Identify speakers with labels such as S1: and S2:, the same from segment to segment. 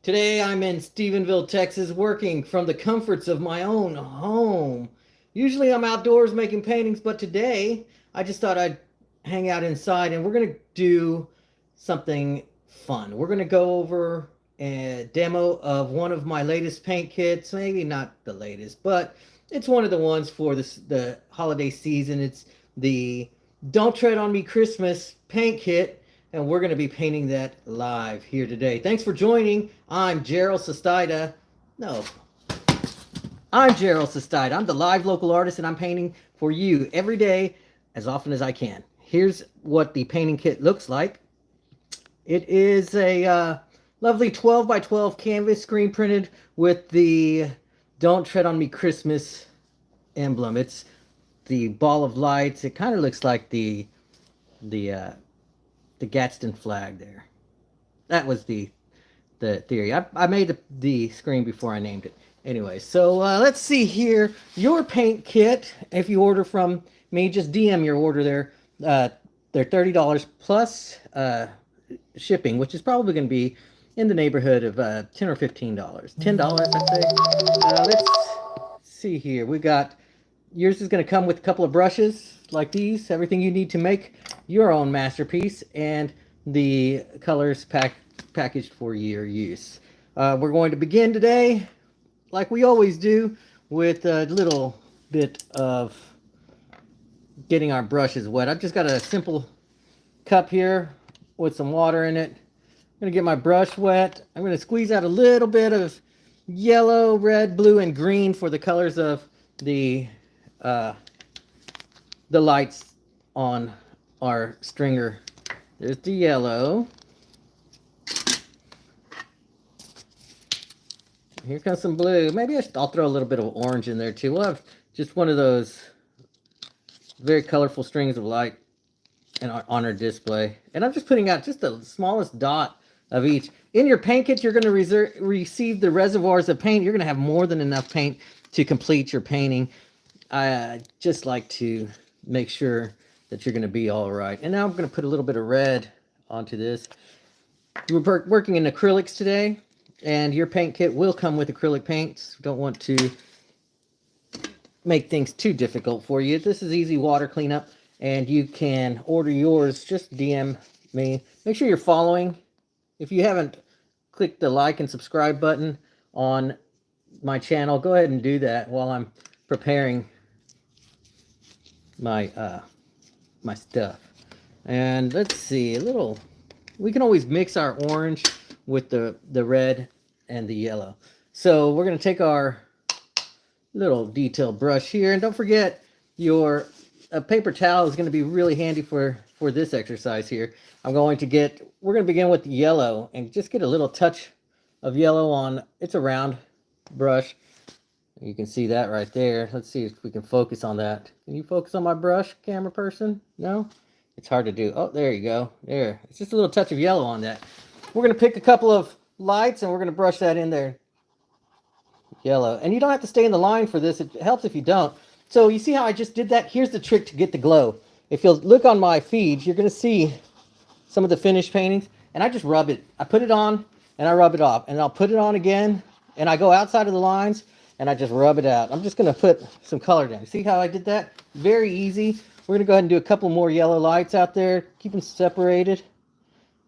S1: Today I'm in Stephenville, Texas, working from the comforts of my own home. Usually I'm outdoors making paintings, but today I just thought I'd hang out inside and we're going to do something fun. We're going to go over a demo of one of my latest paint kits. Maybe not the latest, but it's one of the ones for the holiday season. It's the Don't Tread on Me Christmas paint kit, and we're going to be painting that live here today. Thanks for joining. I'm Gerald Sestida. No, I'm Gerald Sestida. I'm the live local artist, and I'm painting for you every day as often as I can. Here's what the painting kit looks like. It is a lovely 12 by 12 canvas screen printed with the Don't Tread on Me Christmas emblem. It's the ball of lights. It kind of looks like the Gadsden flag there. That was the theory. I made the screen before I named it. Anyway, so let's see here. Your paint kit, if you order from me, just DM your order there. They're $30 plus shipping, which is probably going to be in the neighborhood of $10 or $15. $10, I'd say. Let's see here. We got, yours is going to come with a couple of brushes like these, everything you need to make your own masterpiece, and the colors packaged for your use. We're going to begin today, like we always do, with a little bit of getting our brushes wet. I've just got a simple cup here with some water in it. I'm going to get my brush wet. I'm going to squeeze out a little bit of yellow, red, blue, and green for the colors of the lights on our stringer. There's the yellow. Here comes some blue. Maybe I'll throw a little bit of orange in there too. We'll have just one of those very colorful strings of light on our display. And I'm just putting out just the smallest dot of each. In your paint kit, you're going to receive the reservoirs of paint. You're going to have more than enough paint to complete your painting. I just like to make sure that you're going to be all right. And now I'm going to put a little bit of red onto this. We're working in acrylics today, and your paint kit will come with acrylic paints. Don't want to make things too difficult for you. This is easy water cleanup, and you can order yours. Just DM me. Make sure you're following. If you haven't clicked the like and subscribe button on my channel, go ahead and do that while I'm preparing my my stuff. And let's see, we can always mix our orange with the red and the yellow. So we're going to take our little detail brush here, and don't forget your paper towel is going to be really handy for this exercise here. We're going to begin with the yellow and just get a little touch of yellow on. It's a round brush. You can see that right there. Let's see if we can focus on that. Can you focus on my brush, camera person? No? It's hard to do. Oh, there you go. There. It's just a little touch of yellow on that. We're going to pick a couple of lights and we're going to brush that in there. Yellow. And you don't have to stay in the line for this. It helps if you don't. So you see how I just did that? Here's the trick to get the glow. If you'll look on my feeds, you're going to see some of the finished paintings. And I just rub it. I put it on and I rub it off. And I'll put it on again. And I go outside of the lines and I just rub it out. I'm just going to put some color down. See how I did that? Very easy. We're going to go ahead and do a couple more yellow lights out there. Keep them separated.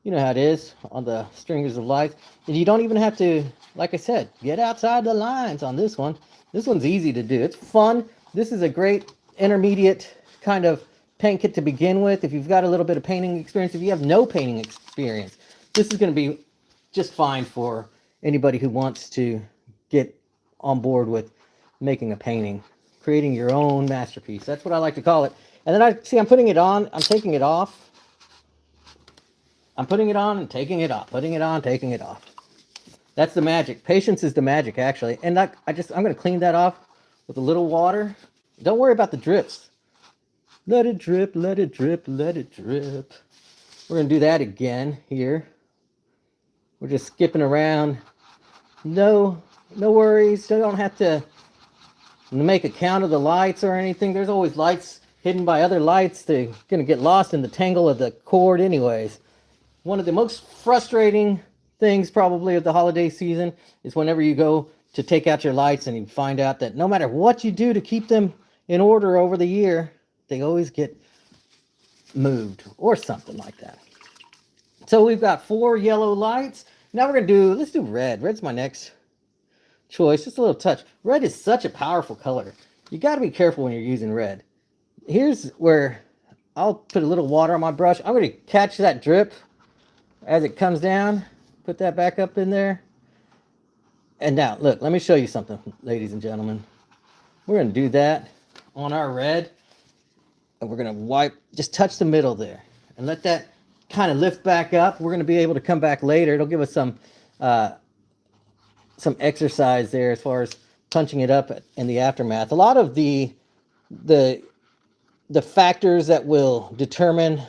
S1: You know how it is on the stringers of lights. And you don't even have to, like I said, get outside the lines on this one. This one's easy to do. It's fun. This is a great intermediate kind of paint kit to begin with. If you've got a little bit of painting experience, if you have no painting experience, this is going to be just fine for anybody who wants to get on board with making a painting, creating your own masterpiece. That's what I like to call it. And then I'm putting it on, I'm taking it off. I'm putting it on and taking it off, putting it on, taking it off. That's the magic. Patience is the magic, actually. And I'm going to clean that off with a little water. Don't worry about the drips. Let it drip, let it drip, let it drip. We're going to do that again here. We're just skipping around. No worries. You don't have to make a count of the lights or anything. There's always lights hidden by other lights. They're going to get lost in the tangle of the cord anyways. One of the most frustrating things probably of the holiday season is whenever you go to take out your lights and you find out that no matter what you do to keep them in order over the year, they always get moved or something like that. So we've got 4 yellow lights. Now let's do red. Red's my next choice. Just a little touch. Red is such a powerful color. You got to be careful when you're using red. Here's where I'll put a little water on my brush. I'm going to catch that drip as it comes down. Put that back up in there. And now, look, let me show you something, ladies and gentlemen. We're going to do that on our red. And we're going to wipe, just touch the middle there. And let that kind of lift back up. We're going to be able to come back later. It'll give us some exercise there as far as punching it up in the aftermath. A lot of the factors that will determine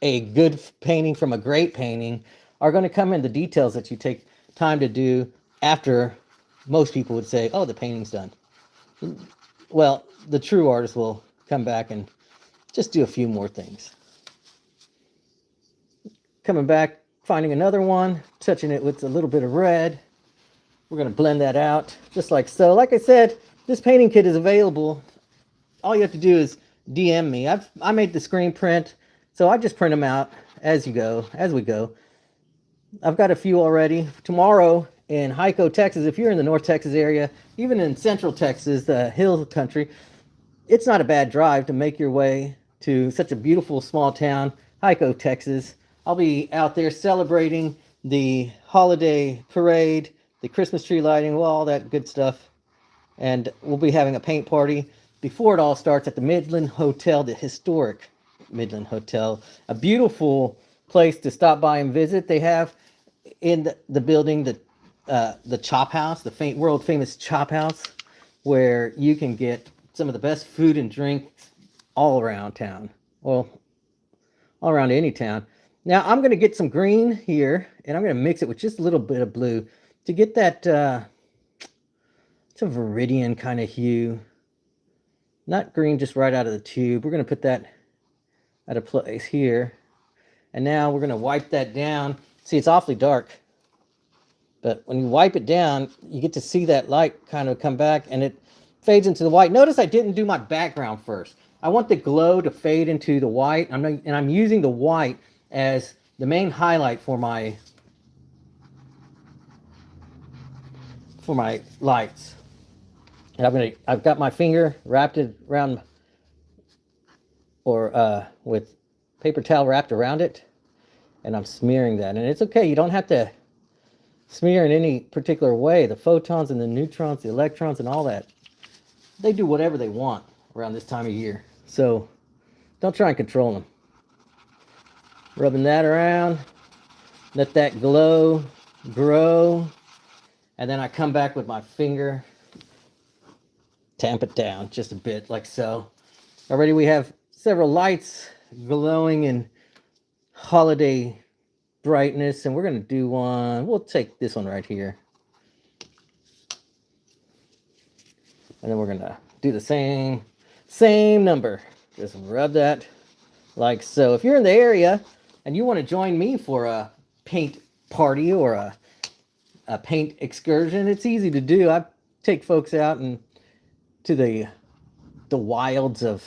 S1: a good painting from a great painting are going to come in the details that you take time to do after most people would say, oh, the painting's done. Well, the true artist will come back and just do a few more things. Coming back, finding another one, touching it with a little bit of red. We're going to blend that out just like so. Like I said, this painting kit is available. All you have to do is DM me. I made the screen print, so I just print them out as we go. I've got a few already. Tomorrow in Hico, Texas, if you're in the North Texas area, even in Central Texas, the hill country, it's not a bad drive to make your way to such a beautiful small town, Hico, Texas. I'll be out there celebrating the holiday parade, the Christmas tree lighting, well, all that good stuff. And we'll be having a paint party before it all starts at the Midland Hotel, the historic Midland Hotel. A beautiful place to stop by and visit. They have in the building the Chop House, the world famous Chop House, where you can get some of the best food and drink all around town. Well, all around any town. Now I'm going to get some green here, and I'm going to mix it with just a little bit of blue to get that it's a viridian kind of hue. Not green just right out of the tube. We're going to put that at a place here. And now we're going to wipe that down. See, it's awfully dark. But when you wipe it down, you get to see that light kind of come back, and it fades into the white. Notice I didn't do my background first. I want the glow to fade into the white. I'm using the white as the main highlight for my lights. And I've got my finger wrapped it around, or with paper towel wrapped around it, and I'm smearing that. And it's okay, you don't have to smear in any particular way. The photons and the neutrons, the electrons and all that, they do whatever they want around this time of year. So don't try and control them. Rubbing that around, let that glow grow, and then I come back with my finger, tamp it down just a bit like so. Already we have several lights glowing in holiday brightness, and we're going to do one. We'll take this one right here, and then we're going to do the same number. Just rub that like so. If you're in the area and you want to join me for a paint party or a paint excursion, it's easy to do. I take folks out and to the wilds of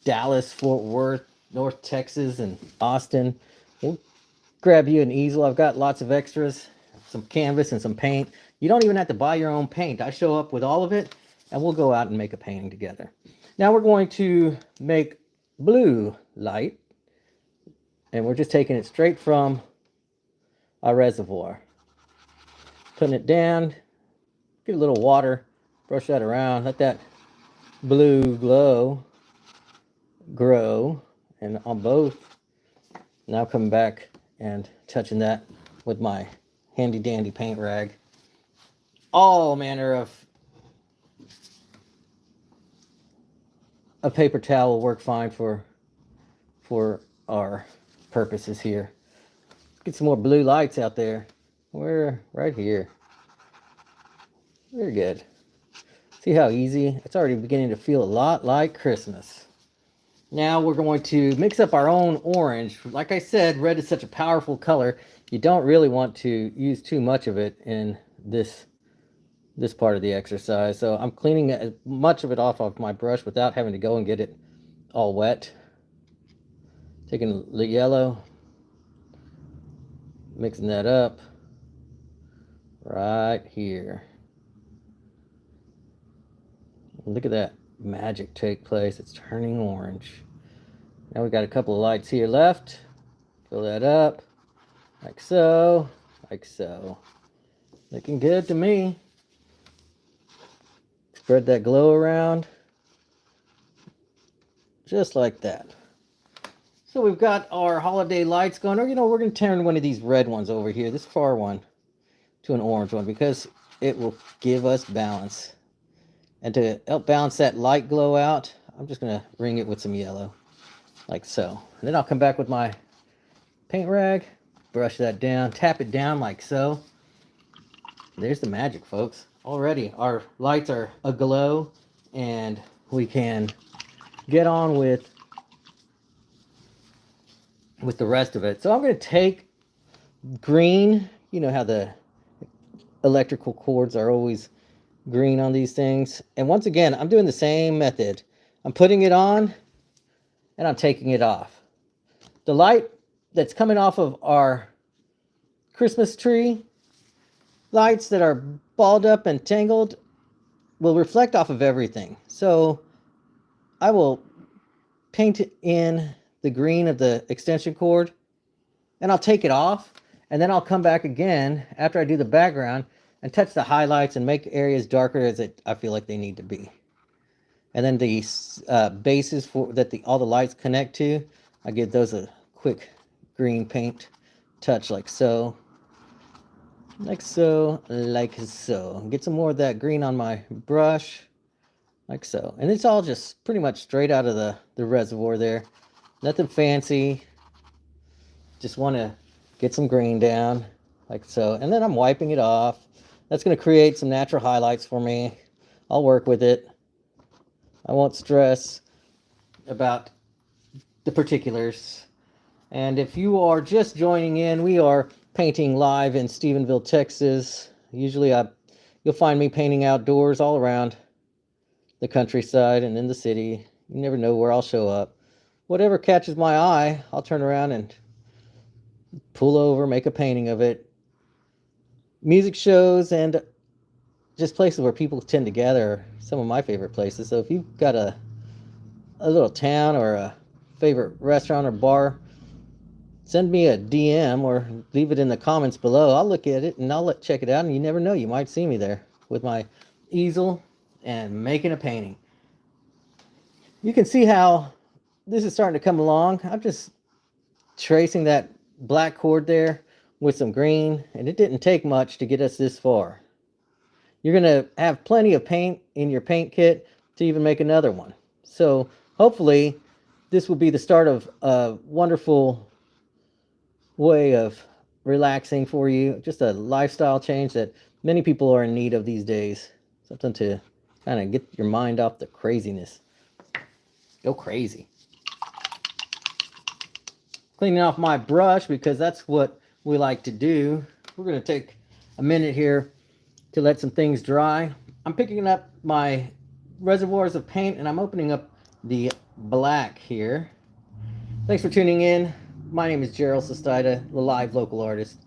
S1: Dallas, Fort Worth, North Texas, and Austin. We'll grab you an easel. I've got lots of extras, some canvas and some paint. You don't even have to buy your own paint. I show up with all of it, and we'll go out and make a painting together. Now we're going to make blue light, and we're just taking it straight from our reservoir. Putting it down, get a little water, brush that around, let that blue glow grow, and on both. Now coming back and touching that with my handy dandy paint rag. All manner of a paper towel will work fine for our purposes here. Get some more blue lights out there. We're right here. Very good. See how easy? It's already beginning to feel a lot like Christmas. Now we're going to mix up our own orange. Like I said, red is such a powerful color. You don't really want to use too much of it in this part of the exercise. So I'm cleaning as much of it off of my brush without having to go and get it all wet. Taking the yellow, mixing that up right here. Look at that magic take place. It's turning orange. Now we got a couple of lights here left. Fill that up like so, like so. Looking good to me. Spread that glow around just like that. So we've got our holiday lights going. Or, you know, we're going to turn one of these red ones over here, this far one, to an orange one because it will give us balance. And to help balance that light glow out, I'm just going to ring it with some yellow, like so. And then I'll come back with my paint rag, brush that down, tap it down like so. There's the magic, folks. Already our lights are aglow, and we can get on with the rest of it. So I'm going to take green. You know how the electrical cords are always green on these things. And once again, I'm doing the same method. I'm putting it on and I'm taking it off. The light that's coming off of our Christmas tree lights that are balled up and tangled will reflect off of everything. So I will paint in the green of the extension cord and I'll take it off, and then I'll come back again after I do the background and touch the highlights and make areas darker as I feel like they need to be. And then the bases for that all the lights connect to, I give those a quick green paint touch like so. Like so, like so. Get some more of that green on my brush, like so. And it's all just pretty much straight out of the reservoir there. Nothing fancy. Just want to get some green down, like so. And then I'm wiping it off. That's going to create some natural highlights for me. I'll work with it. I won't stress about the particulars. And if you are just joining in, we are painting live in Stephenville, Texas. Usually you'll find me painting outdoors all around the countryside and in the city. You never know where I'll show up. Whatever catches my eye, I'll turn around and pull over, make a painting of it. Music shows and just places where people tend to gather are some of my favorite places. So if you've got a little town or a favorite restaurant or bar, send me a DM or leave it in the comments below. I'll look at it and I'll check it out, and you never know, you might see me there with my easel and making a painting. You can see how this is starting to come along. I'm just tracing that black cord there with some green, and it didn't take much to get us this far. You're going to have plenty of paint in your paint kit to even make another one. So hopefully this will be the start of a wonderful way of relaxing for you. Just a lifestyle change that many people are in need of these days. Something to kind of get your mind off the craziness. Go crazy. Cleaning off my brush because that's what we like to do. We're going to take a minute here to let some things dry. I'm picking up my reservoirs of paint and I'm opening up the black here. Thanks for tuning in. My name is Gerald Sestida, the live local artist.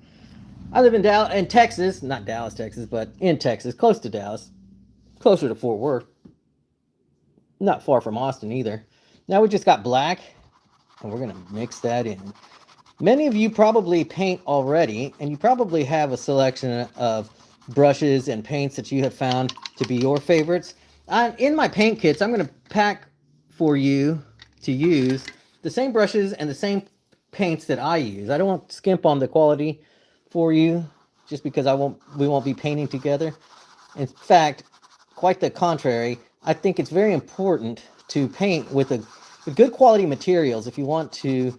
S1: I live in Texas, not Dallas, Texas, but in Texas, close to Dallas, closer to Fort Worth. Not far from Austin either. Now we just got black, and we're going to mix that in. Many of you probably paint already, and you probably have a selection of brushes and paints that you have found to be your favorites. In my paint kits, I'm going to pack for you to use the same brushes and the same paints that I use. I don't want to skimp on the quality for you just because we won't be painting together. In fact, quite the contrary, I think it's very important to paint with good quality materials if you want to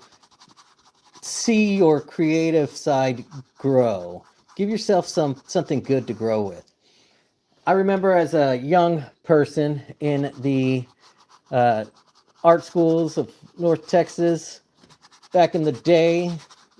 S1: see your creative side grow. Give yourself something good to grow with. I remember as a young person in the art schools of North Texas, back in the day,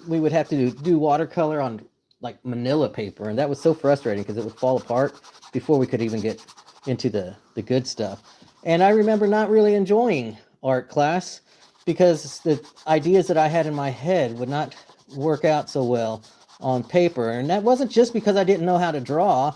S1: we would have to do watercolor on like manila paper, and that was so frustrating because it would fall apart before we could even get into the good stuff. And I remember not really enjoying art class because the ideas that I had in my head would not work out so well on paper. And that wasn't just because I didn't know how to draw,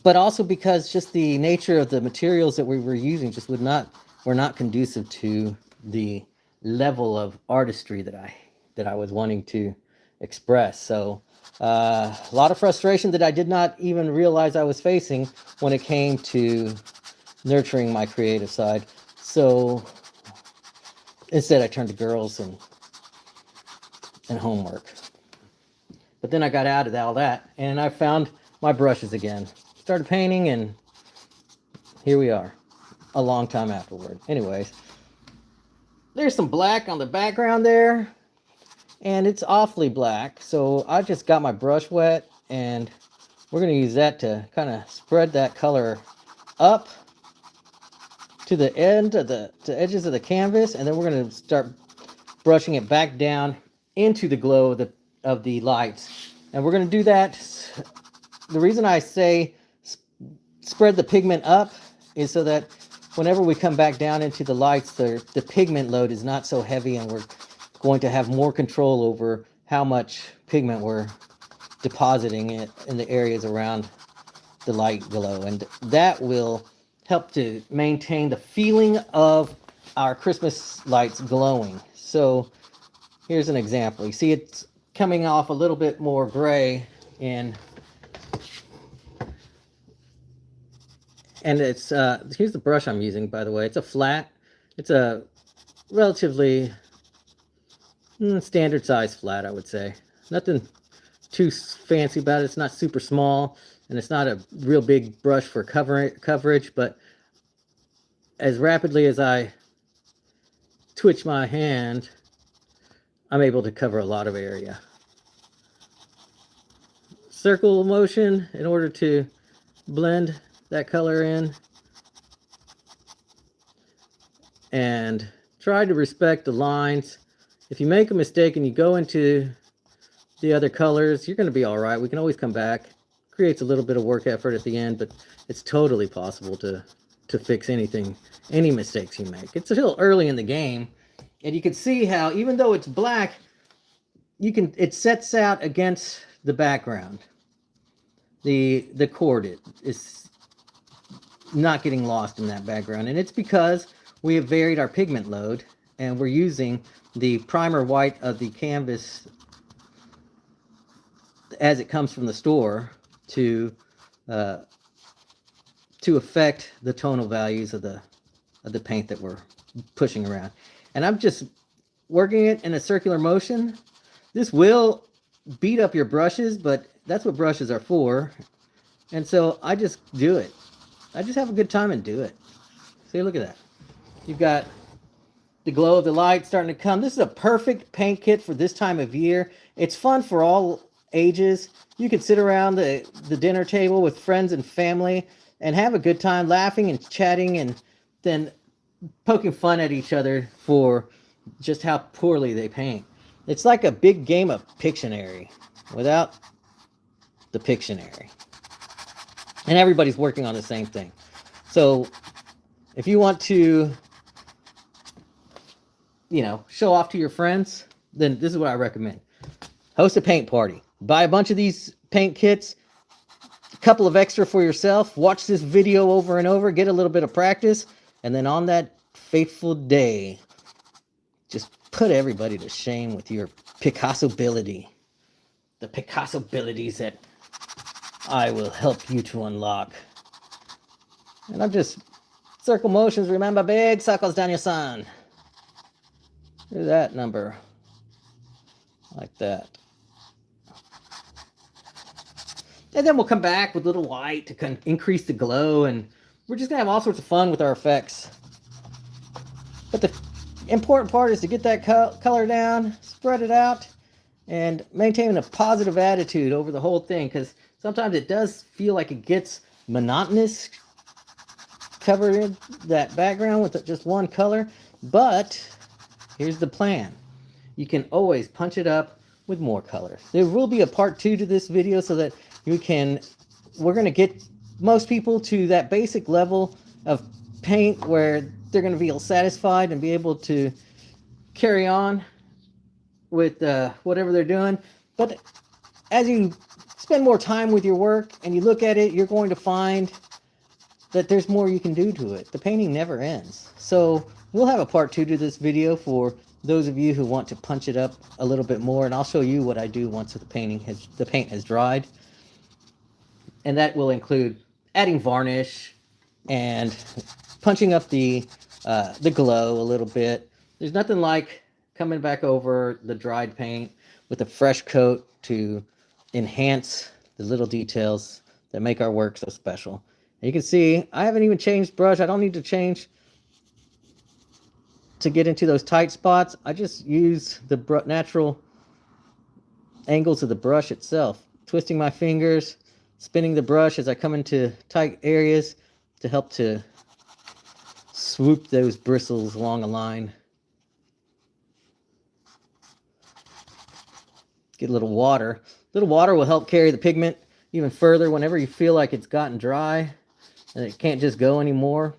S1: but also because just the nature of the materials that we were using just were not conducive to the level of artistry that I was wanting to express. So a lot of frustration that I did not even realize I was facing when it came to nurturing my creative side. So instead I turned to girls and homework. But then I got out of all that and I found my brushes again. Started painting, and here we are a long time afterward. Anyways, there's some black on the background there, and it's awfully black. So I just got my brush wet, and we're going to use that to kind of spread that color up to the edges of the canvas, and then we're going to start brushing it back down into the glow of the lights. And we're going to do that. The reason I say spread the pigment up is so that whenever we come back down into the lights, the pigment load is not so heavy, and we're going to have more control over how much pigment we're depositing it in the areas around the light glow, and that will help to maintain the feeling of our Christmas lights glowing. So here's an example. You see it's coming off a little bit more gray and it's here's the brush I'm using, by the way. It's a flat. It's a relatively standard size flat, I would say. Nothing too fancy about it. It's not super small, and it's not a real big brush for coverage, but as rapidly as I twitch my hand, I'm able to cover a lot of area. Circle motion in order to blend that color in, and try to respect the lines. If you make a mistake and you go into the other colors, you're going to be all right. We can always come back. Creates a little bit of work effort at the end, but it's totally possible to fix any mistakes you make. It's still early in the game, and you can see how even though it's black, it sets out against the background. The cord is not getting lost in that background, and it's because we have varied our pigment load, and we're using the primer white of the canvas as it comes from the store to affect the tonal values of the paint that we're pushing around. And I'm just working it in a circular motion. This will beat up your brushes, but that's what brushes are for. And so I just do it. I just have a good time and do it. See, look at that. You've got the glow of the light starting to come. This is a perfect paint kit for this time of year. It's fun for all ages. You can sit around the dinner table with friends and family and have a good time laughing and chatting, and then poking fun at each other for just how poorly they paint. It's like a big game of Pictionary without the Pictionary. And everybody's working on the same thing. So if you want to, show off to your friends, then this is what I recommend. Host a paint party. Buy a bunch of these paint kits, a couple of extra for yourself. Watch this video over and over, get a little bit of practice, and then on that fateful day, just put everybody to shame with your Picasso ability. The Picasso abilities that I will help you to unlock. And I'm just circle motions. Remember, big circles down your sun. Do that number. Like that. And then we'll come back with little white to increase the glow, and we're just going to have all sorts of fun with our effects. But the important part is to get that color down, spread it out, and maintain a positive attitude over the whole thing, because sometimes it does feel like it gets monotonous covering that background with just one color. But here's the plan. you can always punch it up with more colors. There will be a part 2 to this video so that we're going to get most people to that basic level of paint where they're going to feel satisfied and be able to carry on with whatever they're doing. But as you spend more time with your work and you look at it, you're going to find that there's more you can do to it. The painting never ends. So we'll have a part 2 to this video for those of you who want to punch it up a little bit more, and I'll show you what I do once the paint has dried. And that will include adding varnish and punching up the glow a little bit. There's nothing like coming back over the dried paint with a fresh coat to enhance the little details that make our work so special. And you can see I haven't even changed brush. I don't need to change to get into those tight spots. I just use the natural angles of the brush itself, twisting my fingers, spinning the brush as I come into tight areas to help to swoop those bristles along a line. Get a little water. A little water will help carry the pigment even further whenever you feel like it's gotten dry and it can't just go anymore.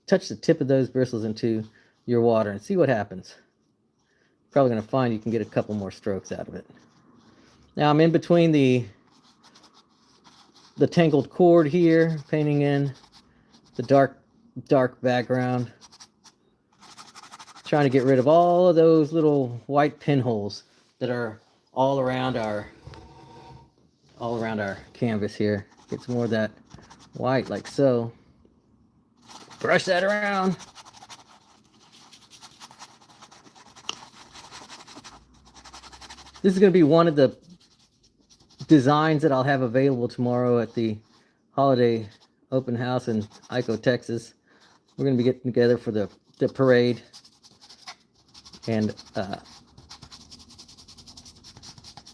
S1: Touch the tip of those bristles into your water and see what happens. Probably going to find you can get a couple more strokes out of it. Now I'm in between the tangled cord here, painting in the dark background, trying to get rid of all of those little white pinholes that are all around our canvas here. Get some more of that white like so. Brush that around. This is going to be one of the designs that I'll have available tomorrow at the holiday open house in Hico, Texas. We're going to be getting together for the parade, and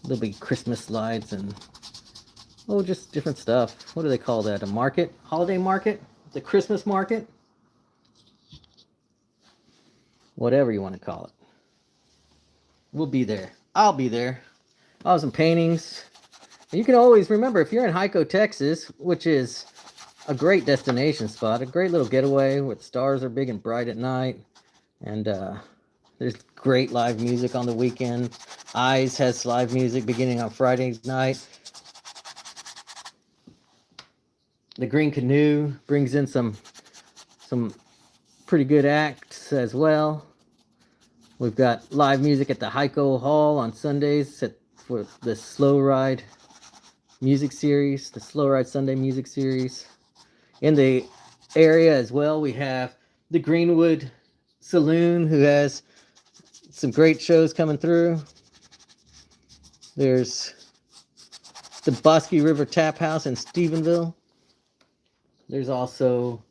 S1: there'll be Christmas lights and just different stuff. What do they call that? A market? Holiday market? The Christmas market? Whatever you want to call it. We'll be there. I'll be there. I'll have some paintings. And you can always remember, if you're in Hico, Texas, which is a great destination spot, a great little getaway where the stars are big and bright at night, and there's great live music on the weekend. Ahhh has live music beginning on Friday night. The Green Canoe brings in some pretty good acts as well. We've got live music at the Hico Hall on Sundays for the Slow Ride music series, the Slow Ride Sunday music series. In the area as well, we have the Greenwood Saloon, who has some great shows coming through. There's the Bosque River Tap House in Stephenville. There's also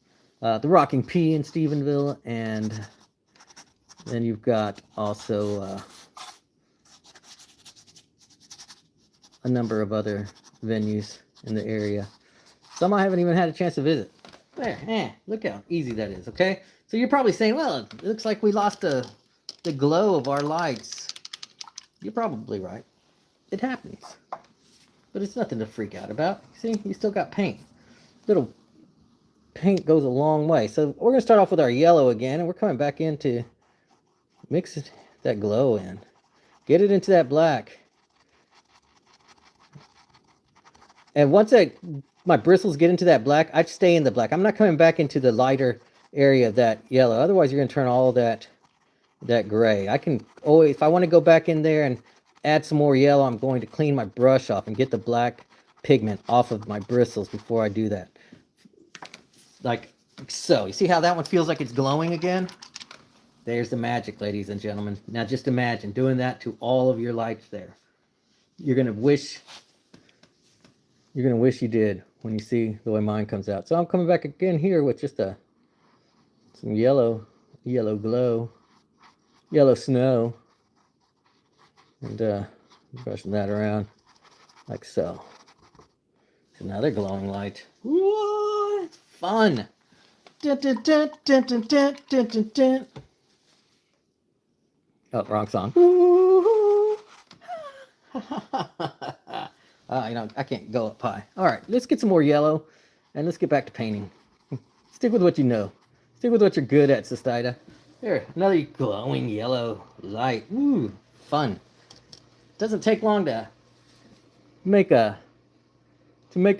S1: the Rocking P in Stephenville, and then you've got also a number of other venues in the area. Some I haven't even had a chance to visit. There, look how easy that is, okay? So you're probably saying, well, it looks like we lost the glow of our lights. You're probably right. It happens. But it's nothing to freak out about. See, you still got paint. Little paint goes a long way. So we're going to start off with our yellow again, and we're coming back in to mix that glow in. Get it into that black. And once my bristles get into that black, I stay in the black. I'm not coming back into the lighter area of that yellow. Otherwise, you're going to turn all of that gray. I can always, if I want to go back in there and add some more yellow, I'm going to clean my brush off and get the black pigment off of my bristles before I do that. Like so. You see how that one feels like it's glowing again? There's the magic, ladies and gentlemen. Now just imagine doing that to all of your lights there. You're going to wish you did when you see the way mine comes out. So I'm coming back again here with just some yellow glow, yellow snow, and brushing that around like so. It's another glowing light. What? Fun. Dun, dun, dun, dun, dun, dun, dun, dun, dun. Oh, wrong song. I can't go up high. All right, let's get some more yellow, and let's get back to painting. Stick with what you know. Stick with what you're good at, Sistida. There, another glowing yellow light. Ooh, fun. Doesn't take long to make a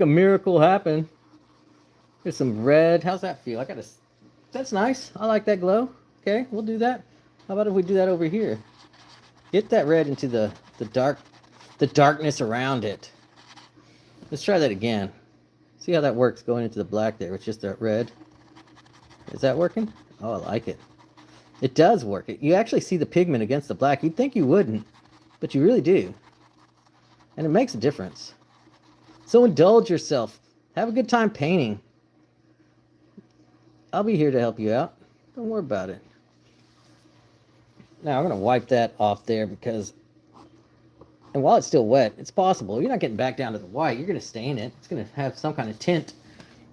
S1: miracle happen. There's some red. How's that feel? That's nice. I like that glow. Okay, we'll do that. How about if we do that over here? Get that red into the darkness around it. Let's try that again. See how that works going into the black there with just that red. Is that working? Oh, I like it. It does work. You actually see the pigment against the black. You'd think you wouldn't, but you really do. And it makes a difference. So indulge yourself. Have a good time painting. I'll be here to help you out. Don't worry about it. Now I'm going to wipe that off there because, and while it's still wet, it's possible. You're not getting back down to the white. You're going to stain it. It's going to have some kind of tint.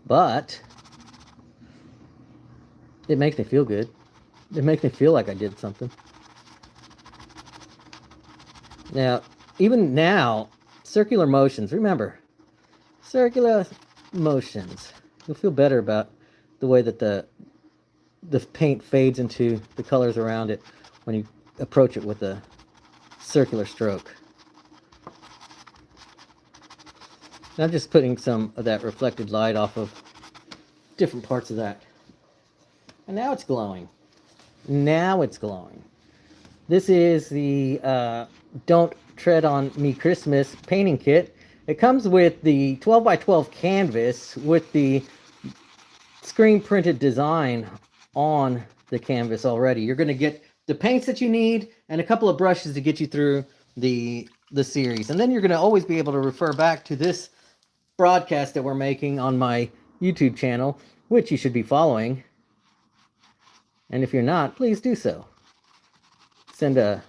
S1: But it makes me feel good. It makes me feel like I did something. Now, even now, circular motions. Remember, circular motions. You'll feel better about the way that the paint fades into the colors around it when you approach it with a circular stroke. And I'm just putting some of that reflected light off of different parts of that. And now it's glowing. Now it's glowing. This is the Don't Tread on Me Christmas painting kit. It comes with the 12 by 12 canvas with the screen printed design on the canvas already. You're going to get the paints that you need and a couple of brushes to get you through the series. And then you're going to always be able to refer back to this broadcast that we're making on my YouTube channel, which you should be following. And if you're not, please do so. Send a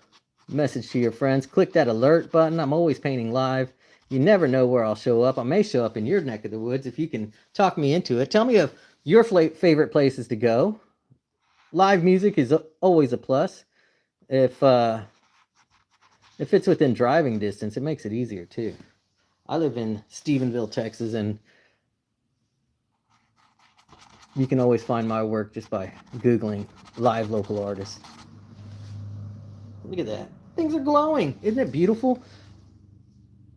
S1: message to your friends. Click that alert button. I'm always painting live. You never know where I'll show up. I may show up in your neck of the woods if you can talk me into it. Tell me of your favorite places to go. Live music is always a plus. If it's within driving distance, it makes it easier too. I live in Stephenville, Texas, and you can always find my work just by Googling live local artists. Look at that. Things are glowing. Isn't it beautiful?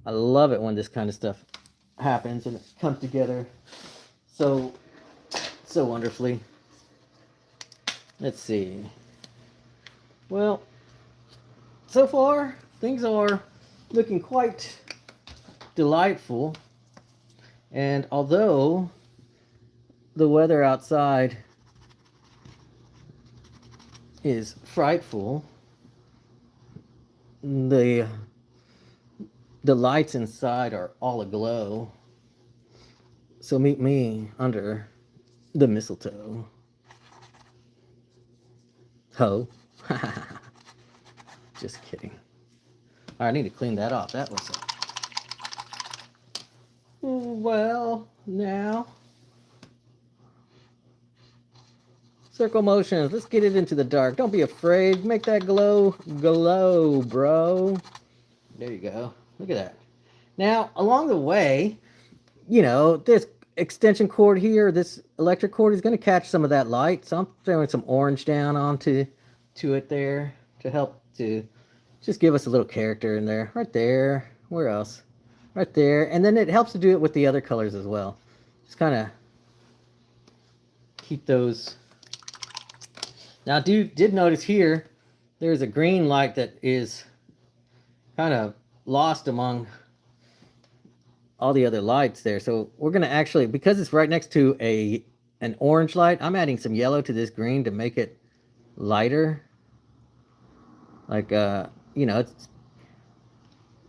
S1: I love it when this kind of stuff happens and it comes together so wonderfully. Let's see. Well, so far things are looking quite delightful. And although the weather outside is frightful, the lights inside are all aglow. So meet me under the mistletoe. Ho. Just kidding. All right, I need to clean that off. That was well, now. Circle motions. Let's get it into the dark. Don't be afraid. Make that glow, bro. There you go. Look at that. Now, along the way, you know, this extension cord here, this electric cord is going to catch some of that light. So I'm throwing some orange down onto it there to help to just give us a little character in there. Right there. Where else? Right there. And then it helps to do it with the other colors as well. Just kind of keep those. Now, did notice here, there's a green light that is kind of lost among all the other lights there. So we're going to actually, because it's right next to an orange light, I'm adding some yellow to this green to make it lighter. Like, you know, it's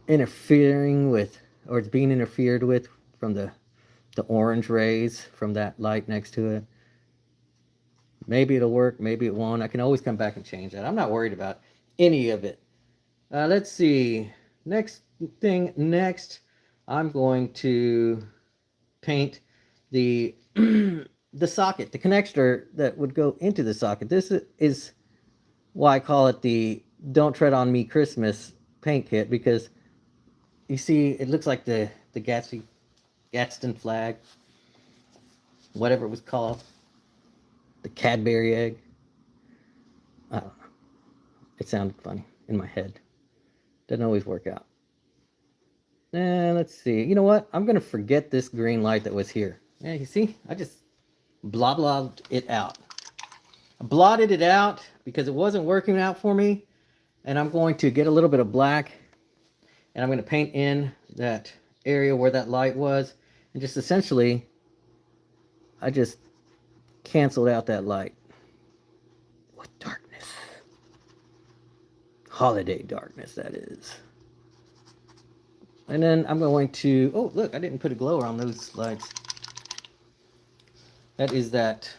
S1: interfering with, or it's being interfered with from the orange rays from that light next to it. Maybe it'll work, maybe it won't. I can always come back and change that. I'm not worried about any of it. Let's see. Next, I'm going to paint the the socket, the connector that would go into the socket. This is why I call it the Don't Tread on Me Christmas paint kit, because you see it looks like the Gadsden flag, whatever it was called, the Cadbury egg. I don't know. It sounded funny in my head. Doesn't always work out. And let's see. You know what? I'm gonna forget this green light that was here. Yeah, you see? I just blobbed it out. I blotted it out because it wasn't working out for me. And I'm going to get a little bit of black, and I'm going to paint in that area where that light was. And just essentially, I just canceled out that light with darkness. Holiday darkness, that is. And then I'm going to, oh, look, I didn't put a glower on those lights. That is that,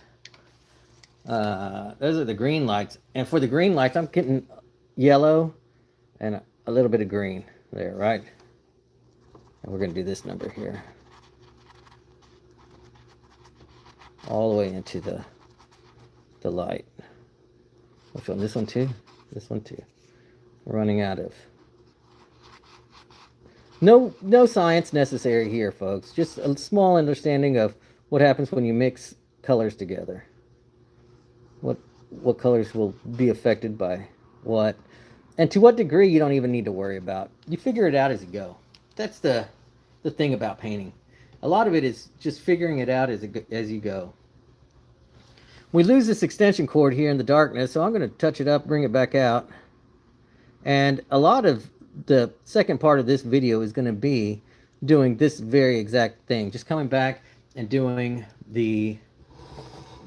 S1: those are the green lights. And for the green lights, I'm getting yellow and a little bit of green there, right? And we're going to do this number here. All the way into the light. Which one? This one too? This one too. We're running out of... No science necessary here, folks. Just a small understanding of what happens when you mix colors together. What colors will be affected by what. And to what degree you don't even need to worry about. You figure it out as you go. That's the thing about painting. A lot of it is just figuring it out as you go. We lose this extension cord here in the darkness, so I'm going to touch it up, bring it back out. And a lot of the second part of this video is going to be doing this very exact thing. Just coming back and doing the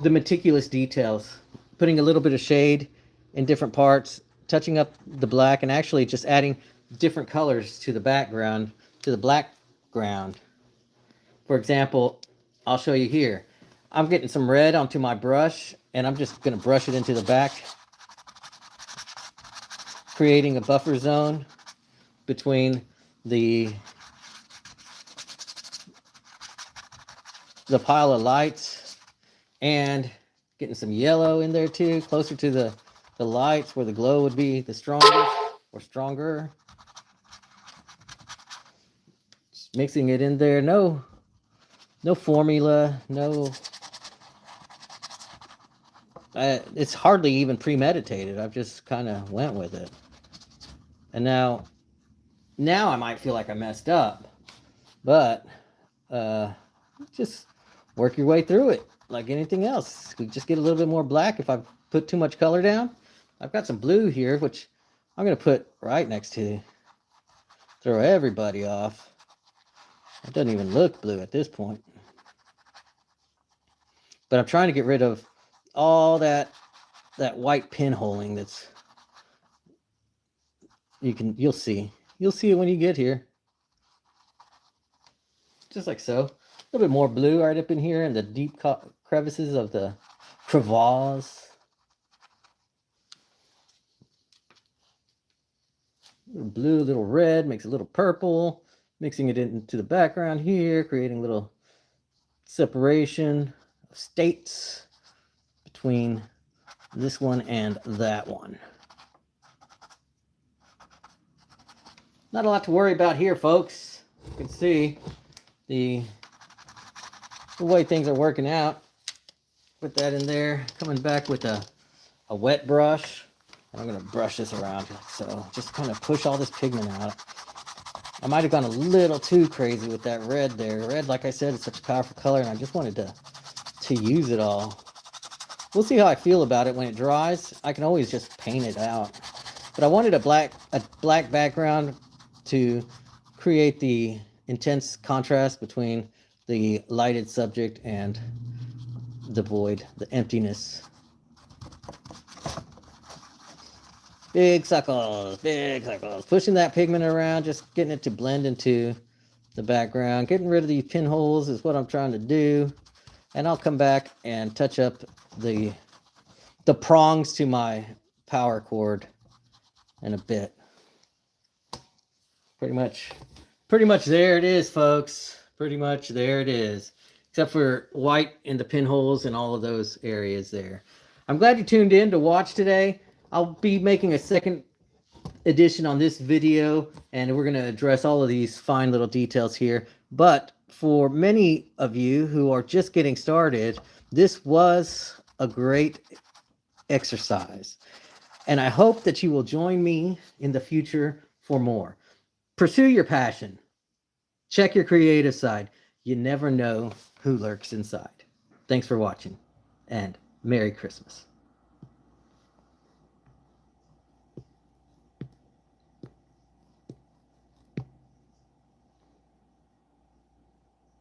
S1: meticulous details. Putting a little bit of shade in different parts, touching up the black, and actually just adding different colors to the background, to the black ground. For example, I'll show you here. I'm getting some red onto my brush, and I'm just going to brush it into the back, creating a buffer zone between the pile of lights, and getting some yellow in there too, closer to the lights where the glow would be the strongest or stronger. Just mixing it in there. No formula, no... it's hardly even premeditated. I've just kind of went with it. And now I might feel like I messed up, but just work your way through it like anything else. We just get a little bit more black if I put too much color down. I've got some blue here, which I'm going to put right next to, throw everybody off. It doesn't even look blue at this point. But I'm trying to get rid of all that white pinholing that's... You'll see it when you get here. Just like so. A little bit more blue right up in here in the deep crevices of the crevasse. A little blue, a little red, makes a little purple. Mixing it into the background here, creating a little separation of states between this one and that one. Not a lot to worry about here, folks. You can see the way things are working out. Put that in there. Coming back with a wet brush. I'm going to brush this around like so. Just kind of push all this pigment out. I might have gone a little too crazy with that red there. Red, like I said, is such a powerful color, and I just wanted to use it all. We'll see how I feel about it when it dries. I can always just paint it out. But I wanted a black background to create the intense contrast between the lighted subject and the void, the emptiness. Big circles, big circles. Pushing that pigment around, just getting it to blend into the background. Getting rid of these pinholes is what I'm trying to do. And I'll come back and touch up the prongs to my power cord in a bit. Pretty much there it is, folks. Pretty much there it is. Except for white in the pinholes and all of those areas there. I'm glad you tuned in to watch today. I'll be making a second edition on this video, and we're going to address all of these fine little details here. But for many of you who are just getting started, this was a great exercise. And I hope that you will join me in the future for more. Pursue your passion. Check your creative side. You never know who lurks inside. Thanks for watching, and Merry Christmas.